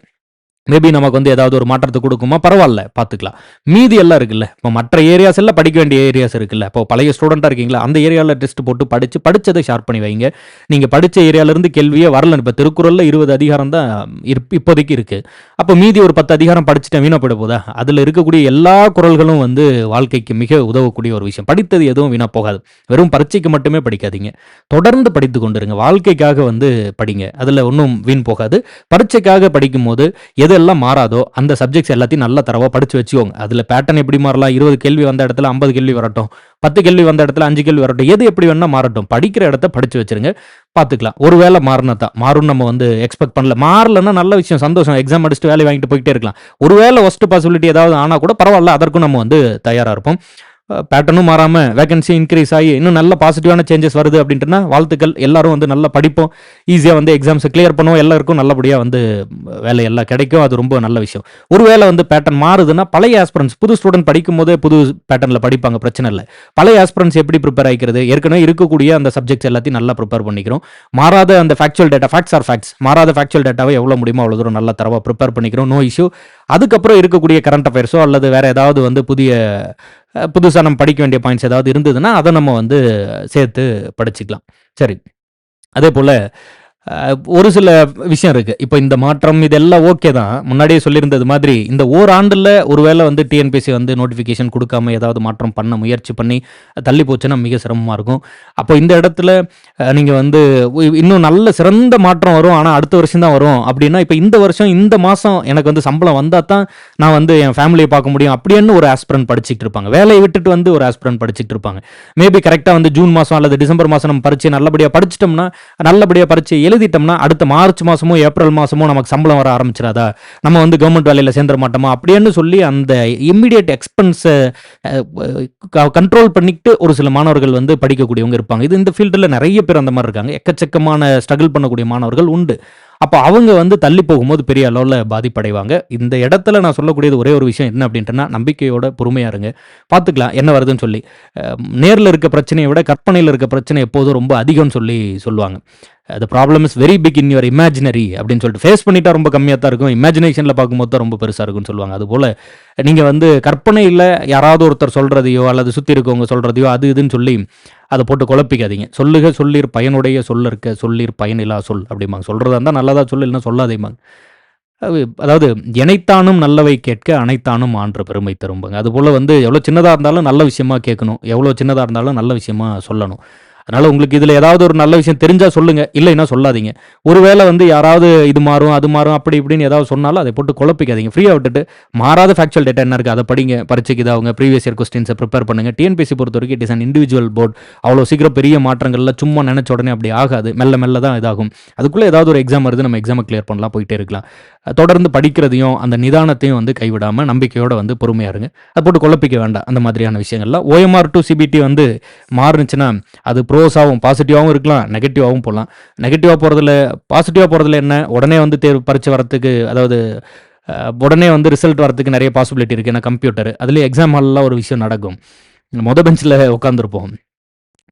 மேபி நமக்கு வந்து ஏதாவது ஒரு மாற்றத்த குடுக்குமா? பரவால்ல பார்த்துக்கலாம். மீதி எல்லாம் இருக்குல்ல. இப்போ மற்ற ஏரியாஸ் எல்லாம் படிக்க வேண்டிய ஏரியாஸ் இருக்குல்ல. இப்போ பழைய ஸ்டூடெண்ட்டா இருக்கீங்களா? அந்த ஏரியால டெஸ்ட் போட்டு படிச்சத ஷார்ப் பண்ணி வைங்க. நீங்க படிச்ச ஏரியால இருந்து கேள்வியே வரல. இப்ப திருக்குறள்ல 20 அதிகாரம் தான் இப்போதைக்கு இருக்கு. அப்ப மீதி ஒரு 10 அதிகாரம் படிச்சுட்டேன் வீணா போயிட போதா? அதுல இருக்கக்கூடிய எல்லா குறள்களும் வந்து வாழ்க்கைக்கு மிக உதவக்கூடிய ஒரு விஷயம். படித்தது எதுவும் வீணா போகாது. வெறும் பரீட்சைக்கு மட்டுமே படிக்காதீங்க. தொடர்ந்து படித்துக் கொண்டிருங்க. வாழ்க்கைக்காக வந்து படிங்க. அதுல ஒண்ணும் வீண் போகாது. பரீட்சைக்காக படிக்கும்போது எதெல்லாம் மாறாதோ அந்த சப்ஜெக்ட்ஸ் எல்லாத்தையும் நல்லா தரவா படிச்சு வச்சுக்கோங்க. அதுல பேட்டர்ன் எப்படி மாறலாம்? 20 கேள்வி வந்த இடத்துல 50 கேள்வி வரட்டும். 10 கேள்வி வந்த இடத்துல 5 கேள்வி வரட்டும். எது எப்படி வேணா மாறட்டும். படிக்கிற இடத்த படிச்சு வச்சிருங்க. பார்த்துக்கலாம். ஒருவேளை மாறினா தான். மாறும்னு நம்ம வந்து எக்ஸ்பெக்ட் பண்ணல. மாறலன்னா நல்ல விஷயம், சந்தோஷம். எக்ஸாம் அடிச்சுட்டு வேலைய வாங்கிட்டு போயிட்டே இருக்கலாம். ஒருவேளை வொர்ஸ்ட் பாசிபிலிட்டி ஏதாவது ஆனா கூட பரவால்ல. அதற்கும் நம்ம வந்து தயாரா இருப்போம். பேட்டர்னும் மாறாம வேகன்சி இன்க்ரீஸ் ஆகி இன்னும் நல்ல பாசிட்டிவான சேஞ்சஸ் வருது அப்படின்ட்டுனா வாழ்த்துக்கள். எல்லாரும் வந்து நல்லா படிப்போம். ஈஸியா வந்து எக்ஸாம்ஸை கிளியர் பண்ணுவோம். எல்லாருக்கும் நல்லபடியா வந்து வேலை எல்லாம் கிடைக்கும். அது ரொம்ப நல்ல விஷயம். ஒருவேளை வந்து பேட்டர்ன் மாறுதுன்னா பழைய ஆஸ்பிரன்ஸ், புது ஸ்டூடெண்ட் படிக்கும் போதே புது பேட்டர்ன்ல படிப்பாங்க, பிரச்சனை இல்லை. பழைய ஆஸ்பிரன்ஸ் எப்படி ப்ரிப்பேர் ஆகிக்கிறது? ஏற்கனவே இருக்கக்கூடிய அந்த சப்ஜெக்ட்ஸ் எல்லாத்தையும் நல்லா ப்ரிப்பேர் பண்ணிக்கிறோம். மாறாத அந்த factual data, facts R facts, மாறாத ஃபேக்சுவல் டேட்டாவை எவ்வளோ முடியுமோ அவ்வளோ தூரம் நல்லா தரவா ப்ரிப்பேர் பண்ணிக்கிறோம். No issue. அதுக்கப்புறம் இருக்கக்கூடிய கரண்ட் அஃபேர்ஸோ அல்லது வேற ஏதாவது வந்து புதுசா நம்ம படிக்க வேண்டிய பாயிண்ட்ஸ் ஏதாவது இருந்ததுன்னா அதை நம்ம வந்து சேர்த்து படிச்சுக்கலாம். சரி. அதே போல ஒரு சில விஷயம் இருக்கு. இப்போ இந்த மாற்றம் இதெல்லாம் ஓகே தான். முன்னாடியே சொல்லியிருந்தது மாதிரி இந்த ஓராண்டுல ஒருவேளை வந்து டிஎன்பிஎஸ்சி வந்து நோட்டிஃபிகேஷன் கொடுக்காம ஏதாவது மாற்றம் பண்ண முயற்சி பண்ணி தள்ளி போச்சுன்னா மிக சிரமமா இருக்கும். அப்போ இந்த இடத்துல நீங்க வந்து இன்னும் நல்ல சிறந்த மாற்றம் வரும். ஆனா அடுத்த வருஷம் தான் வரும் அப்படின்னா, இப்போ இந்த வருஷம் இந்த மாசம் எனக்கு வந்து சம்பளம் வந்தா தான் நான் வந்து என் ஃபேமிலியை பார்க்க முடியும் அப்படின்னு ஒரு ஆஸ்பிரண்ட் படிச்சுட்டு இருப்பாங்க. வேலையை விட்டுட்டு வந்து ஒரு ஆஸ்பிரண்ட் படிச்சுட்டு இருப்பாங்க. மேபி கரெக்டா வந்து ஜூன் மாசம் அல்லது டிசம்பர் மாசம் நம்ம பரீட்சை நல்லபடியா படிச்சிட்டோம்னா, நல்லபடியா பரீட்சை எழுதி எழுதிட்டோம்னா அடுத்த மார்ச் மாதமோ ஏப்ரல் மாதமோ நமக்கு சம்பளம் வர ஆரம்பிச்சிடாதா, நம்ம வந்து கவர்மெண்ட் வேலையில் சேர்ந்துட மாட்டோமா அப்படின்னு சொல்லி அந்த இம்மிடியட் எக்ஸ்பென்ஸை கண்ட்ரோல் பண்ணிட்டு ஒரு சில மாணவர்கள் வந்து படிக்கக்கூடியவங்க இருப்பாங்க. இது இந்த ஃபீல்டில் நிறைய பேர் அந்த மாதிரி இருக்காங்க. எக்கச்சக்கமான ஸ்ட்ரகிள் பண்ணக்கூடிய மாணவர்கள் உண்டு. அப்போ அவங்க வந்து தள்ளி போகும்போது பெரிய அளவில் பாதிப்படைவாங்க. இந்த இடத்துல நான் சொல்லக்கூடியது ஒரே ஒரு விஷயம் என்ன அப்படின்ட்டுனா, நம்பிக்கையோட பொறுமையாக இருங்க, பார்த்துக்கலாம் என்ன வருதுன்னு சொல்லி. நேரில் இருக்க பிரச்சனையை விட கற்பனையில் இருக்க பிரச்சனை எப்போதும் ரொம்ப அதிகம்னு சொல்லி சொல்லுவாங்க. The problem is very big in your imaginary அப்படின்னு சொல்லிட்டு, ஃபேஸ் பண்ணிட்டா ரொம்ப கம்மியாக தான் இருக்கும், இமேஜினேஷனில் பார்க்கும்போது தான் ரொம்ப பெருசாக இருக்கும்னு சொல்லுவாங்க. அதுபோல் நீங்கள் வந்து கற்பனையில் யாராவது ஒருத்தர் சொல்கிறதையோ அல்லது சுற்றி இருக்கவங்க சொல்கிறதையோ அது இதுன்னு சொல்லி அதை போட்டு குழப்பிக்காதீங்க. சொல்லுக சொல்லீர் பயனுடைய சொல்லற்க சொல்லீர் பயனில்லா சொல் அப்படிம்பாங்க. சொல்கிறதா இருந்தால் நல்லதா சொல்லு, இல்லைன்னா சொல்லாதேம்பாங்க. அதாவது எனைத்தானும் நல்லவை கேட்க அனைத்தானும் ஆன்ற பெருமை தரும்பாங்க. அதுபோல் வந்து எவ்வளோ சின்னதாக இருந்தாலும் நல்ல விஷயமா கேட்கணும், எவ்வளோ சின்னதாக இருந்தாலும் நல்ல விஷயமா சொல்லணும். அதனால் உங்களுக்கு இதில் ஏதாவது ஒரு நல்ல விஷயம் தெரிஞ்சால் சொல்லுங்கள், இல்லைன்னா சொல்லாதீங்க. ஒருவேளை வந்து யாராவது இது மாறும் அது மாறும் அப்படி இப்படின்னு ஏதாவது சொன்னாலும் அதை போட்டு குழப்பிக்காதீங்க. ஃப்ரீயாக விட்டுட்டு மாறாத ஃபேக்சுவல் டேட்டா என்ன இருக்குது அதை படிங்க, பரீட்சைக்கு அவங்க ப்ரீவியஸ் இயர் கொஸ்டின்ஸை ப்ரிப்பேர் பண்ணுங்கள். டிஎன்பிஎஸ்சி பொறுத்த வரைக்கும் it is an individual board. அவ்வளோ சீக்கிரம் பெரிய மாற்றங்கள்ல சும்மா நினச்ச உடனே அப்படி ஆகாது, மெல்ல மெல்ல தான் இதாகும். அதுக்குள்ளே ஏதாவது ஒரு எக்ஸாம் வருது, நம்ம எக்ஸாமை கிளியர் பண்ணலாம், போயிட்டே இருக்கலாம். தொடர்ந்து படிக்கிறதையும் அந்த நிதானத்தையும் வந்து கைவிடாமல் நம்பிக்கையோடு வந்து பொறுமையாக இருங்க. அதை போட்டு குழப்பிக்க வேண்டாம். அந்த மாதிரியான விஷயங்கள்லாம் ஓஎம்ஆர் டு சிபிடி வந்து மாறுனுச்சுன்னா அது ப்ரோஸாகவும் பாசிட்டிவாகவும் இருக்கலாம், நெகட்டிவாகவும் போகலாம். நெகட்டிவாக போகிறதுல பாசிட்டிவாக போகிறதுல என்ன, உடனே வந்து பரீட்சை வரத்துக்கு, அதாவது உடனே வந்து ரிசல்ட் வரத்துக்கு நிறைய பாசிபிலிட்டி இருக்குது. ஏன்னா கம்ப்யூட்டர், அதுலேயே எக்ஸாம் ஹாலில் ஒரு விஷயம் நடக்கும். பெஞ்சில் உட்காந்துருப்போம்,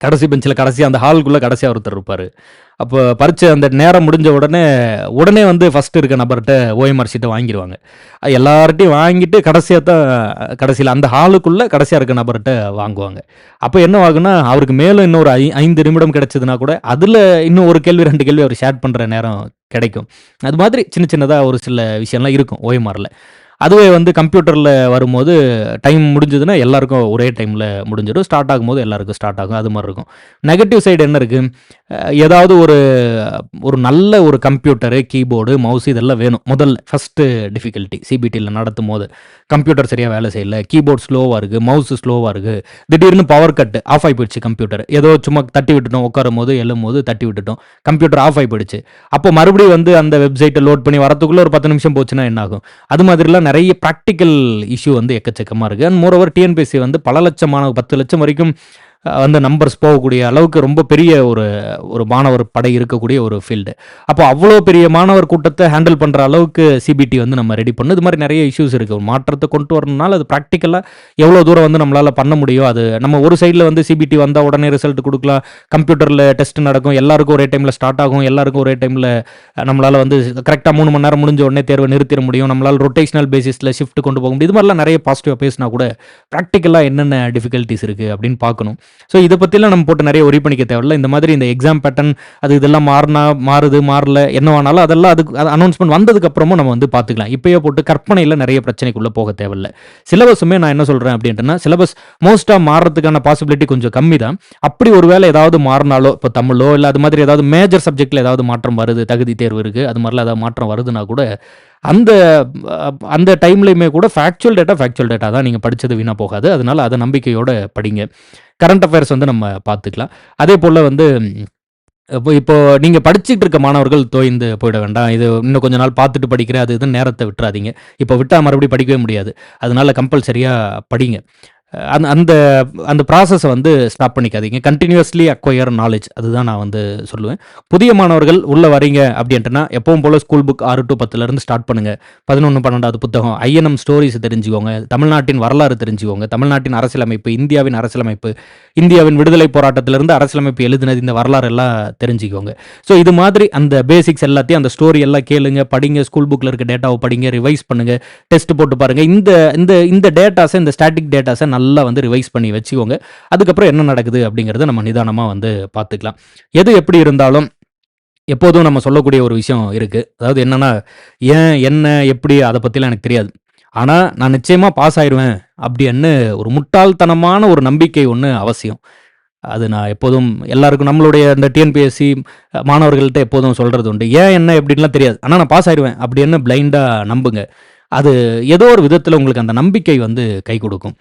கடைசி பெஞ்சில் கடைசியாக அந்த ஹாலுக்குள்ளே கடைசியாக ஒருத்தர் இருப்பார். அப்போ பரீட்சை அந்த நேரம் முடிஞ்ச உடனே வந்து ஃபஸ்ட்டு இருக்க நபர்கிட்ட ஓஎம்ஆர் ஷீட்டை வாங்கிடுவாங்க. எல்லார்ட்டையும் வாங்கிட்டு கடைசியில் அந்த ஹாலுக்குள்ளே கடைசியாக இருக்க நபர்கிட்ட வாங்குவாங்க. அப்போ என்ன ஆகுனா, அவருக்கு மேலும் இன்னொரு 5 நிமிடம் கிடைச்சதுன்னா கூட அதில் இன்னும் ஒரு கேள்வி 2 கேள்வி அவர் ஷேர் பண்ணுற நேரம் கிடைக்கும். அது மாதிரி சின்ன சின்னதாக ஒரு சில விஷயம்லாம் இருக்கும் ஓஎம்ஆரில். அதுவே வந்து கம்ப்யூட்டரில் வரும்போது டைம் முடிஞ்சதுன்னா எல்லாருக்கும் ஒரே டைமில் முடிஞ்சிடும், ஸ்டார்ட் ஆகும்போது எல்லாருக்கும் ஸ்டார்ட் ஆகும். அது மாதிரி இருக்கும். நெகட்டிவ் சைடு என்ன இருக்குது, ஏதாவது ஒரு நல்ல ஒரு கம்ப்யூட்டரு, கீபோர்டு, மவுஸ் இதெல்லாம் வேணும். முதல்ல ஃபஸ்ட்டு டிஃபிகல்ட்டி சிபிடியில் நடத்தும் போது கம்ப்யூட்டர் சரியாக வேலை செய்யலை, கீபோர்ட் ஸ்லோவாக இருக்குது, மவுஸ் ஸ்லோவாக இருக்குது, திடீர்னு பவர் கட்டு ஆஃப் ஆகி போயிடுச்சு கம்ப்யூட்டர், ஏதோ சும்மா தட்டி விட்டுட்டோம், உட்காரும் போது எழும் போது தட்டி விட்டுட்டோம், கம்ப்யூட்டர் ஆஃப் ஆகி போயிடுச்சு. அப்போ மறுபடியும் வந்து அந்த வெப்சைட்டை லோட் பண்ணி வரத்துக்குள்ளே ஒரு 10 நிமிஷம் போச்சுன்னா என்ன ஆகும்? அது மாதிரிலாம் நிறைய ப்ராக்டிக்கல் இஷ்யூ வந்து எக்கச்சக்கமாக இருக்குது. அண்ட் மோரோவர் டிஎன்பிஎஸ்சி வந்து பல லட்சமான 10 லட்சம் வரைக்கும் வந்து நம்பர்ஸ் போகக்கூடிய அளவுக்கு ரொம்ப பெரிய ஒரு மாணவர் படை இருக்கக்கூடிய ஒரு ஃபீல்டு. அப்போ அவ்வளோ பெரிய மாணவர் கூட்டத்தை ஹேண்டில் பண்ணுற அளவுக்கு சிபிடி வந்து நம்ம ரெடி பண்ணணும். இது மாதிரி நிறைய இஷ்யூஸ் இருக்குது. ஒரு மாற்றத்தை கொண்டு வரணும்னால அது ப்ராக்டிக்கலாக எவ்வளோ தூரம் வந்து நம்மளால் பண்ண முடியும். அது நம்ம ஒரு சைடில் வந்து சிபிடி வந்தால் உடனே ரிசல்ட் கொடுக்கலாம், கம்ப்யூட்டரில் டெஸ்ட் நடக்கும், எல்லாருக்கும் ஒரே டைமில் ஸ்டார்ட் ஆகும், எல்லாருக்கும் ஒரே டைமில் நம்மளால் வந்து கரெக்டாக 3 மணி நேரம் முடிஞ்ச உடனே தேர்வை நிறுத்திட முடியும், நம்மளால் ரொட்டேஷனல் பேசிஸில் ஷிஃப்ட் கொண்டு போக முடியும். இது மாதிரிலாம் நிறைய பாசிட்டிவாக பேசினா கூட ப்ராக்டிக்கலாக என்னென்ன டிஃபிகல்ட்டிஸ் இருக்குது அப்படின்னு பார்க்கணும். ஸோ இதை பற்றிலாம் நம்ம போட்டு நிறைய ஒரி பண்ணிக்க தேவையில்ல. இந்த மாதிரி இந்த எக்ஸாம் பேட்டர்ன் இதெல்லாம் மாறுது மாறல என்னவானாலும் அதெல்லாம் அதுக்கு அனௌன்ஸ்மெண்ட் வந்ததுக்கு அப்புறமும் நம்ம வந்து பார்த்துக்கலாம். இப்போயே போட்டு கற்பனையில் நிறைய பிரச்சனைக்குள்ளே போக தேவையில்லை. சிலபஸுமே நான் என்ன சொல்கிறேன் அப்படின்ட்டுனா, சிலபஸ் மோஸ்ட்டாக மாறுறதுக்கான பாசிபிலிட்டி கொஞ்சம் கம்மி தான். அப்படி ஒரு வேளை ஏதாவது மாறினாலோ, இப்போ தமிழோ இல்லை அது மாதிரி ஏதாவது மேஜர் சப்ஜெக்டில் ஏதாவது மாற்றம் வருது, தகுதி தேர்வு இருக்குது, அது மாதிரிலாம் ஏதாவது மாற்றம் வருதுன்னா கூட அந்த டைம்லையுமே கூட ஃபேக்சுவல் டேட்டா தான், நீங்கள் படித்தது வீணாக போகாது. அதனால் அதை நம்பிக்கையோடு படிங்க. கரண்ட் அஃபேர்ஸ் வந்து நம்ம பார்த்துக்கலாம். அதே போல் வந்து இப்போ நீங்கள் படிச்சுட்டு இருக்க மாணவர்கள் தோய்ந்து போயிட வேண்டாம். இது இன்னும் கொஞ்ச நாள் பார்த்துட்டு படிக்கிற அது இதுன்னு நேரத்தை விட்டுறாதீங்க. இப்போ விட்டால் மறுபடியும் படிக்கவே முடியாது. அதனால கம்பல்சரியாக படிங்க. அந்த அந்த ப்ராசஸை வந்து ஸ்டாப் பண்ணிக்காதீங்க. கண்டினியூஸ்லி அக்வயர் நாலேஜ், அதுதான் நான் வந்து சொல்லுவேன். புதிய மாணவர்கள் உள்ளே வரீங்க அப்படின்ட்டுனா எப்பவும் போல் ஸ்கூல் புக் 6 to 10 ஸ்டார்ட் பண்ணுங்கள். 11, 12வது புத்தகம், ஐஎன்எம் ஸ்டோரிஸ் தெரிஞ்சுக்கோங்க, தமிழ்நாட்டின் வரலாறு தெரிஞ்சுக்கோங்க, தமிழ்நாட்டின் அரசியலமைப்பு, இந்தியாவின் அரசியலமைப்பு, இந்தியாவின் விடுதலை போராட்டத்திலிருந்து அரசியலமைப்பு எழுதினது, இந்த வரலாறு எல்லாம் தெரிஞ்சுக்கோங்க. ஸோ இது மாதிரி அந்த பேசிக்ஸ் எல்லாத்தையும், அந்த ஸ்டோரி எல்லாம் கேளுங்க, படிங்க, ஸ்கூல் புக்கில் இருக்க டேட்டாவை படிங்க, ரிவைஸ் பண்ணுங்கள், டெஸ்ட் போட்டு பாருங்கள். இந்த டேட்டாஸை, இந்த ஸ்டாட்டிக் டேட்டாஸை நல்லா வந்து ரிவைஸ் பண்ணி வச்சுக்கோங்க. அதுக்கப்புறம் என்ன நடக்குது அப்படிங்கிறத நம்ம நிதானமாக வந்து பார்த்துக்கலாம். எது எப்படி இருந்தாலும் எப்போதும் நம்ம சொல்லக்கூடிய ஒரு விஷயம் இருக்குது. அதாவது என்னென்னா, ஏன் என்ன எப்படி அதை பற்றிலாம் எனக்கு தெரியாது, ஆனால் நான் நிச்சயமாக பாஸ் ஆயிடுவேன் அப்படின்னு ஒரு முட்டாள்தனமான ஒரு நம்பிக்கை ஒன்று அவசியம். அது நான் எப்போதும் எல்லாருக்கும், நம்மளுடைய இந்த டிஎன்பிஎஸ்சி மாணவர்கள்ட்ட எப்போதும் சொல்கிறது உண்டு. ஏன் என்ன எப்படின்லாம் தெரியாது, ஆனால் நான் பாஸ் ஆயிடுவேன் அப்படின்னு பிளைண்டாக நம்புங்க. அது ஏதோ ஒரு விதத்தில் உங்களுக்கு அந்த நம்பிக்கை வந்து கை கொடுக்கும்.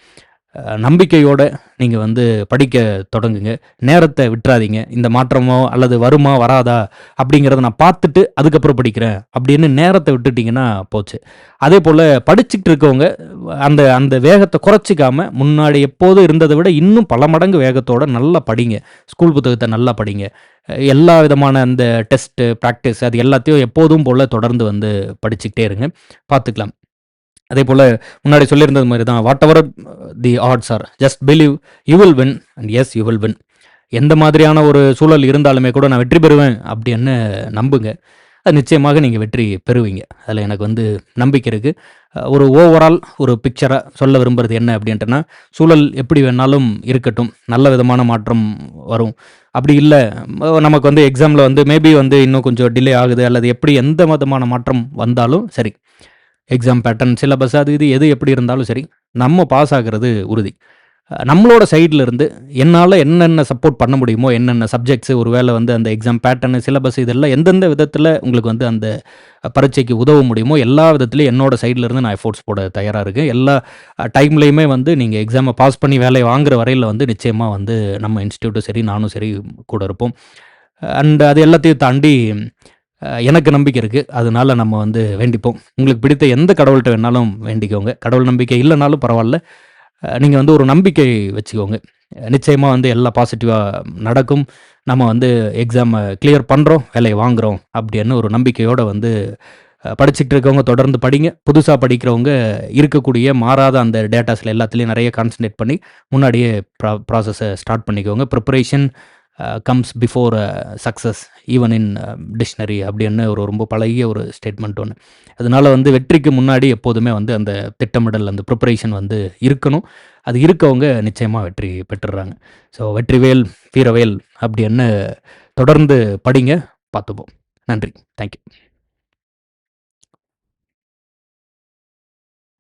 நம்பிக்கையோட நீங்க வந்து படிக்க தொடங்குங்க. நேரத்த விட்றாதீங்க. இந்த மாற்றமோ அல்லது வருமா, வராதா அப்படிங்கிறத நான் பார்த்துட்டு அதுக்கப்புறம் படிக்கிறேன் அப்படின்னு நேரத்த விட்டுட்டீங்கன்னா போச்சு. அதேபோல படிச்சுக்கிட்டு இருக்கவங்க அந்த அந்த வேகத்த குறைச்சிக்காம முன்னாடி எப்போதும் இருந்தத விட இன்னும் பல மடங்கு வேகத்தோட நல்லா படிங்க. ஸ்கூல் புத்தகத்த நல்லா படிங்க. எல்லா விதமான அந்த டெஸ்ட்டு, பிராக்டிஸ் அது எல்லாத்தையும் எப்போதும் போல தொடர்ந்து வந்து படிச்சுக்கிட்டே இருங்க. பார்த்துக்கலாம். அதேபோல முன்னாடி சொல்லியிருந்தது மாரி தான். Whatever the odds are just believe you will win and yes you will win. எந்த மாதிரியான ஒரு சூழல் இருந்தாலுமே கூட நான் வெற்றி பெறுவேன் அப்படின்னு நம்புங்க. அது நிச்சயமாக நீங்க வெற்றி பெறுவீங்க. அதில எனக்கு வந்து நம்பிக்கை இருக்கு. ஒரு ஓவரால் ஒரு பிக்சரா சொல்ல விரும்புறது என்ன அப்படின்ட்டுனா, சூழல் எப்படி வேணாலும் இருக்கட்டும். நல்ல விதமான மாற்றம் வரும். அப்படி இல்ல நமக்கு வந்து எக்ஸாம்ல வந்து மேபி வந்து இன்னும் கொஞ்சம் டிலே ஆகுது அல்லது எப்படி எந்த விதமான மாற்றம் வந்தாலும் சரி. எக்ஸாம் பேட்டர்ன், சிலபஸ் அது இது எது எப்படி இருந்தாலும் சரி, நம்ம பாஸ் ஆகுறது உறுதி. நம்மளோட சைட்ல இருந்து என்னால என்னென்ன சப்போர்ட் பண்ண முடியுமோ, என்னென்ன சப்ஜெக்ட்ஸ் ஒரு வேள வந்து அந்த எக்ஸாம் பேட்டர்ன், சிலபஸ் இதெல்லாம் எந்தெந்த விதத்தில உங்களுக்கு வந்து அந்த பரீட்சைக்கு உதவ முடியுமோ, எல்லா விதத்திலயும் என்னோட சைட்ல இருந்து நான் எஃபோர்ட்ஸ் போட தயாரா இருக்கேன். எல்லா டைம்லயுமே வந்து நீங்க எக்ஸாம பாஸ் பண்ணி வேலைய வாங்குற வரையில வந்து நிச்சயமா வந்து நம்ம இன்ஸ்டிடியூட்டும் சரி, நானும் சரி கூட இருப்போம். அண்ட் அது எல்லாத்தையும் தாண்டி எனக்கு நம்பிக்கை இருக்கு. அதனால நம்ம வந்து வேண்டிப்போம். உங்களுக்கு பிடித்த எந்த கடவுள்ட்ட வேணாலும் வேண்டிக்கோங்க. கடவுள் நம்பிக்கை இல்லனாலும் பரவால்ல. நீங்க வந்து ஒரு நம்பிக்கை வச்சுக்கோங்க. நிச்சயமா வந்து எல்லாம் பாசிட்டிவா நடக்கும். நம்ம வந்து எக்ஸாம கிளியர் பண்றோம், வேலைய வாங்குறோம் அப்படின்னு ஒரு நம்பிக்கையோட வந்து படிச்சுட்டு இருக்கவங்க தொடர்ந்து படிங்க. புதுசா படிக்கிறவங்க இருக்கக்கூடிய மாறாத அந்த டேட்டாஸ்ல எல்லாத்துலயும் நெறைய கான்சன்ட்ரேட் பண்ணி முன்னாடியே ப்ராசஸ ஸ்டார்ட் பண்ணிக்கோங்க. Preparation comes before success even in dictionary அப்படின்னு ஒரு ரொம்ப பழகிய ஒரு ஸ்டேட்மெண்ட் ஒன்று. அதனால வந்து வெற்றிக்கு முன்னாடி எப்போதுமே வந்து அந்த திட்டமிடல், அந்த ப்ரிப்பரேஷன் வந்து இருக்கணும். அது இருக்கவங்க நிச்சயமா வெற்றி பெற்றுடுறாங்க. ஸோ வெற்றிவேல் வீரவேல் அப்படின்னு தொடர்ந்து படிங்க. பார்த்துப்போம். நன்றி. தேங்க்யூ.